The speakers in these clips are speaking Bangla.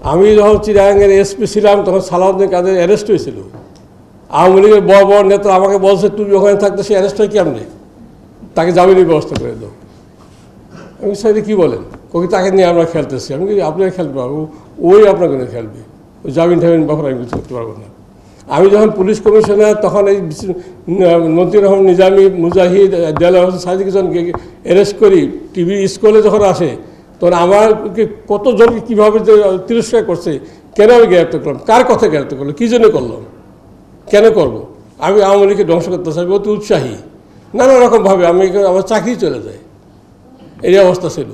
আমি যখন চিরাঙ্গের এসপি ছিলাম তখন সালাউদ্দিন কাদের অ্যারেস্ট হয়েছিল। আওয়ামী লীগের বড় বড় নেতা আমাকে বলছে তুমি ওখানে থাকতে সে অ্যারেস্ট হয় কেমনি, তাকে জামিনের ব্যবস্থা করে দাও। আমি সাইডে কী বলেন, ওকে তাকে নিয়ে আমরা খেলতেছি। আমি কি আপনারা খেলতে পারবো? ওই আপনাকে নিয়ে খেলবে, ওই জামিন টামিন ব্যাপারে আমি কিছু করতে পারবো না। আমি যখন পুলিশ কমিশনার তখন এই মন্ত্রী রহমান নিজামী, মুজাহিদ, দেলাওয়ার হোসেন সাদিকজনকে অ্যারেস্ট করি টিভি স্কুলে যখন আসে, তখন আমাকে কতজনকে কীভাবে তিরস্কার করছে, কেন আমি গ্রেপ্তার করলাম, কার কথা গ্রেপ্তার করলাম, কী জন্য করলাম, কেন করব? আমি আওয়ামী লীগকে ধ্বংস করতে চাই, অতি উৎসাহী, নানা রকমভাবে আমি আমার চাকরি চলে যায়, এই অবস্থা ছিল।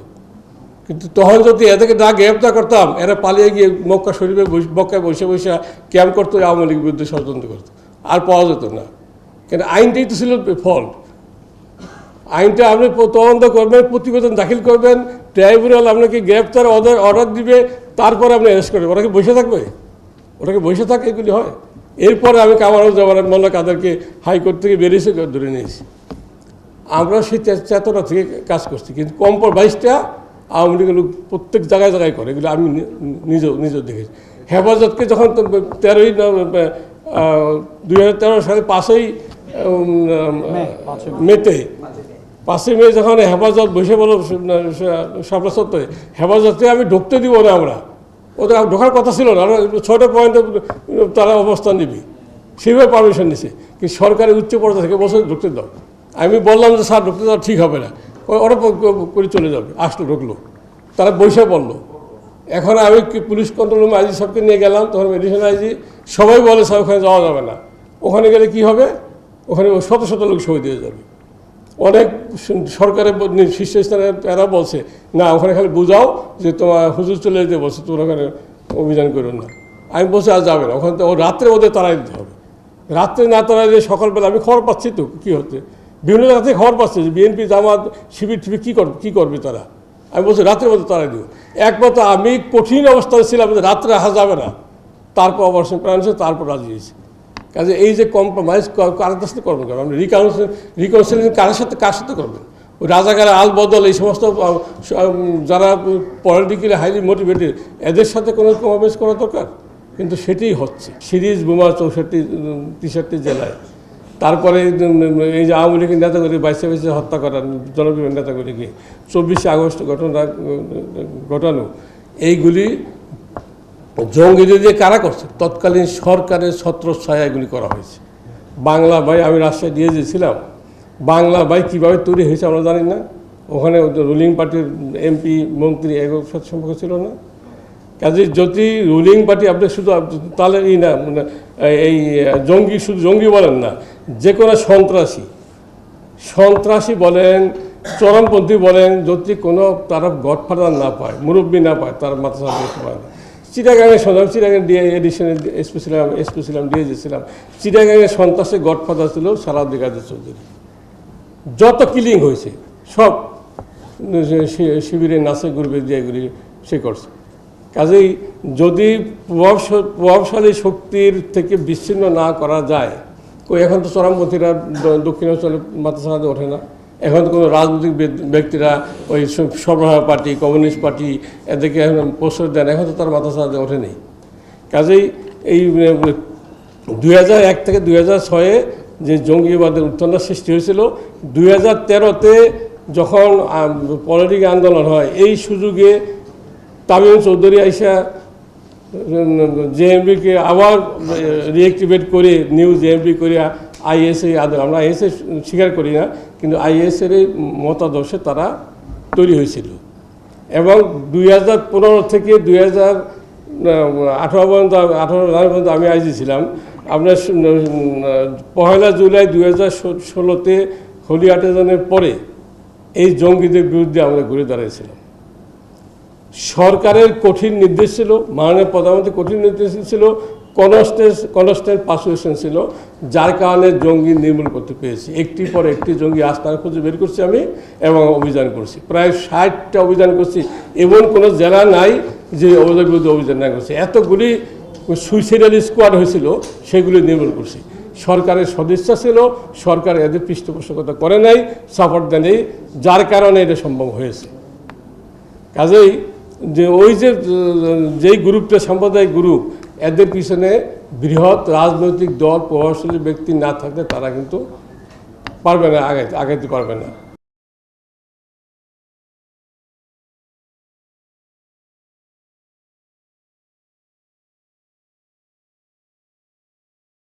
কিন্তু তখন যদি এদেরকে না গ্রেপ্তার করতাম, এরা পালিয়ে গিয়ে মক্কা শরীফে মক্কায় বসে বসে ক্যাম্প করতো, আওয়ামী লীগের বিরুদ্ধে ষড়যন্ত্র করতো, আর পাওয়া যেত না। কেন আইনটাই তো ছিল ফল্ট। আইনটা আপনি তদন্ত করবেন, প্রতিবেদন দাখিল করবেন, ট্রাইব্যুনাল আপনাকে গ্রেপ্তার অর্ডার দিবে, তারপরে আপনি অ্যারেস্ট করবেন। ওরা কি বসে থাকবে? ওটাকে বসে থাকে এগুলি হয়? এরপরে আমি কামারুজ্জামান মোল্লা কাদেরকে হাইকোর্ট থেকে বেরিয়েছে ধরে নিয়েছি। আমরা সেই চেতনা থেকে কাজ করছি, কিন্তু কম্প্রোমাইজটা আওয়ামী লীগের লোক প্রত্যেক জায়গায় জায়গায় করে, এগুলো আমি নিজেও দেখেছি। হেফাজতকে যখন 2013 সালে 5ই মেতে 5ই মে যখন হেফাজত বসে বলো শাপলা সত্ত্বে, হেফাজতকে আমি ঢুকতে দিব না, আমরা ওদের ঢোকার কথা ছিল না, 6টা পয়েন্টে তারা অবস্থান নিবি, সেইভাবে পারমিশন নিছে। কিন্তু সরকারের উচ্চ পর্যায়ে থেকে বসে ঢুকতে দাও। আমি বললাম যে স্যার ঢুকতে দাও, ঠিক হবে না, ওরা করে চলে যাবে। আসলো, ঢুকলো, তারা বসে পড়লো। এখন আমি পুলিশ কন্ট্রোল রুমে আইজি সাহেবকে নিয়ে গেলাম, তখন মেডিসিন আইজি সবাই বলে স্যার ওখানে যাওয়া যাবে না, ওখানে গেলে কি হবে, ওখানে শত শত লোক শহীদ হয়ে যাবে। অনেক সরকারের শীর্ষস্থানে এরা বলছে না, ওখানে খালি বুঝাও যে তোমার হুজুর চলে যেতে বলছে, তোমরা ওখানে অভিযান করো না। আমি বলছি আর যাবে না, ওখানে তো রাত্রে ওদের তাড়াই দিতে হবে। রাত্রে না তাড়াই দিয়ে সকালবেলা আমি খবর পাচ্ছি তো কী হচ্ছে, বিভিন্ন জায়গা থেকে খবর পাচ্ছে যে বিএনপি, জামাত, শিবির টিবির কী করবে তারা। আমি বলছি রাত্রের মধ্যে তাড়াই দিব। একমাত্র আমি কঠিন অবস্থায় ছিলাম যে রাত্রে আসা যাবে না, তারপর অপারেশন প্ল্যান হয়েছে, তারপর রাজি হয়েছে। কাজে এই যে কম্প্রোমাইজ কার সাথে করবেন, কারণ আপনি রিকাউন্সিলিং কার সাথে করবেন? ওই রাজাকার আল বদল এই সমস্ত যারা পলিটিক্যালি হাইলি মোটিভেটেড, এদের সাথে কোনো কম্প্রোমাইজ করা দরকার, কিন্তু সেটাই হচ্ছে। সিরিজ বোমা 63 জেলায়, তারপরে এই যে আওয়ামী লীগের নেতাগুলি 22 হত্যা করার, জনপ্রিয় নেতাগুলিকে 24 আগস্ট ঘটানো, এইগুলি জঙ্গিদের দিয়ে কারা করছে? তৎকালীন সরকারের ছত্রছায়া এগুলি করা হয়েছে। বাংলা ভাই, আমি রাজশাহী দিয়ে দিয়েছিলাম, বাংলা ভাই কীভাবে তৈরি হয়েছে আমরা জানি না। ওখানে রুলিং পার্টির এমপি, মন্ত্রী এগুলোর সাথে সম্পর্ক ছিল না। কাজে যদি রুলিং পার্টি আপনি শুধু তাহলে না মানে এই জঙ্গি, শুধু জঙ্গি বলেন না, যে কোনো সন্ত্রাসী বলেন, চরমপন্থী বলেন, যদি কোনো তারা গডফাদার না পায়, মুরব্বী না পায়, তার মাথা সাথে দেখতে পায় না। চিটাগাঙে শুনলাম, চিটাগাং এডিশনে এসপি ছিলাম, ডিএজি ছিলাম, চিটাগাঙের সন্ত্রাসের গডফাদার ছিল সালাউদ্দিন কাদের চৌধুরী। যত কিলিং হয়েছে সব শিবিরের নাচে গুরবে দিয়ে এগুলি সে করছে। কাজেই যদি প্রভাবশালী শক্তির থেকে বিচ্ছিন্ন না করা যায়, এখন তো চরমপন্থীরা দক্ষিণাঞ্চলে মাথা ছাড়াতে ওঠে না, এখন তো কোনো রাজনৈতিক ব্যক্তিরা ওই সরবরাহ পার্টি, কমিউনিস্ট পার্টি এদেরকে এখন প্রশ্রয় দেন, এখন তো তার মাথা ছাড়াতে ওঠেনি। কাজেই এই 2001 থেকে 2006 যে জঙ্গিবাদের উত্থানটা সৃষ্টি হয়েছিল, 2013-তে যখন পলিটিক্যাল আন্দোলন হয়, এই সুযোগে তামিম চৌধুরী আইসা জেএমবিকে আবার রিঅ্যাক্টিভেট করে, নিউ জেএমবি করে আইএসএ আন্দোলন, আমরা আইএসএ স্বীকার করি না, কিন্তু আইএসএর মতাদর্শে তারা তৈরি হয়েছিল। এবং 2015 থেকে 2018 পর্যন্ত আমি আইজি ছিলাম। আপনার 1 জুলাই 2016-তে হোলি আর্টিজানের পরে এই জঙ্গিদের বিরুদ্ধে আমরা ঘুরে দাঁড়িয়েছিলাম। সরকারের কঠিন নির্দেশ ছিল, মাননীয় প্রধানমন্ত্রী কঠিন নির্দেশ ছিল, কনস্ট্যান্ট পারসুয়েশন ছিল, যার কারণে জঙ্গি নির্মূল করতে পেরেছি। একটির পর একটি জঙ্গি আস্তানা খুঁজে বের করছি আমি, এবং অভিযান করছি, প্রায় 60টা অভিযান করছি। এমন কোনো জেলা নাই যে ওদের বিরুদ্ধে অভিযান না করছে। এতগুলি সুইসাইডাল স্কোয়াড হয়েছিল, সেগুলি নির্মূল করছি। সরকারের সদিচ্ছা ছিল, সরকার এদের পৃষ্ঠপোষকতা করে নাই, সাপোর্ট দেয়নি, যার কারণে এটা সম্ভব হয়েছে। কাজেই যে ওই যে যেই গ্রুপটা সাম্প্রদায়িক গ্রুপ এদের পিছনে বৃহৎ রাজনৈতিক দল প্রভাবশালী ব্যক্তি না থাকলে তারা কিন্তু পারবে না, আগাইতে পারবে না।